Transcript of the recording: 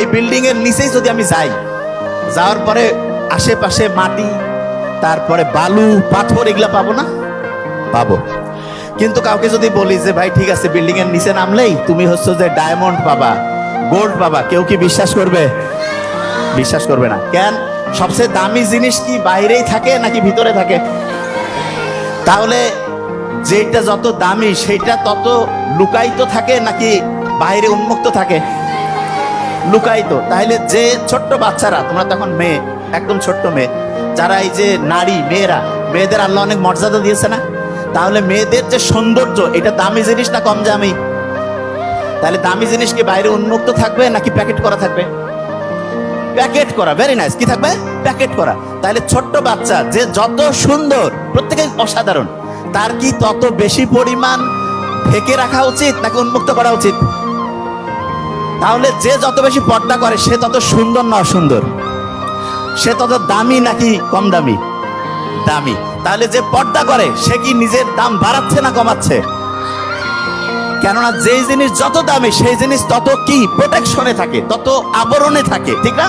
এই বিল্ডিং এর নিচেই যদি আমি যাই, যাওয়ার পরে আশেপাশে মাটি, তারপরে বালু পাথর, এগুলা পাবো না? পাবো। কিন্তু কাউকে যদি বলি যে ভাই ঠিক আছে বিল্ডিং এর নিচে নামলেই তুমি হচ্ছে যে ডায়মন্ড পাবা, গোল্ড পাবা, কেউ কি বিশ্বাস করবে? বিশ্বাস করবে না। কেন? সবচেয়ে দামি জিনিস কি বাইরেই থাকে নাকি ভিতরে থাকে? তাহলে যেটা যত দামি সেটা তত লুকায়িত থাকে নাকি বাইরে উন্মুক্ত থাকে? লুকায়িত। তাহলে যে ছোট্ট বাচ্চারা, তোমরা তখন মেয়ে, একদম ছোট্ট মেয়ে, যারা এই যে নারী, মেয়েরা, মেয়েদের আল্লাহ অনেক মর্যাদা দিয়েছে না? তাহলে মেয়েদের যে সৌন্দর্য, এটা দামি জিনিস না কম দামি? তাহলে দামি জিনিস কি বাইরে উন্মুক্ত থাকবে নাকি প্যাকেট করা থাকবে? প্যাকেট করা। Very nice. কি থাকবে? প্যাকেট করা। তাহলে ছোট্ট বাচ্চা যে যত সুন্দর, প্রত্যেকে অসাধারণ, তার কি তত বেশি পরিমাণ ঢেকে রাখা উচিত নাকি উন্মুক্ত করা উচিত? তাহলে যে যত বেশি পর্দা করে সে তত সুন্দর না অসুন্দর? সে তত দামি নাকি কম দামি? দামি। তাহলে যে পর্দা করে সে কি নিজের দাম বাড়াচ্ছে না কমাচ্ছে? কেননা যেই জিনিস যত দামি সেই জিনিস তত কি প্রোটেকশনে থাকে, তত আবরণে থাকে, ঠিক না?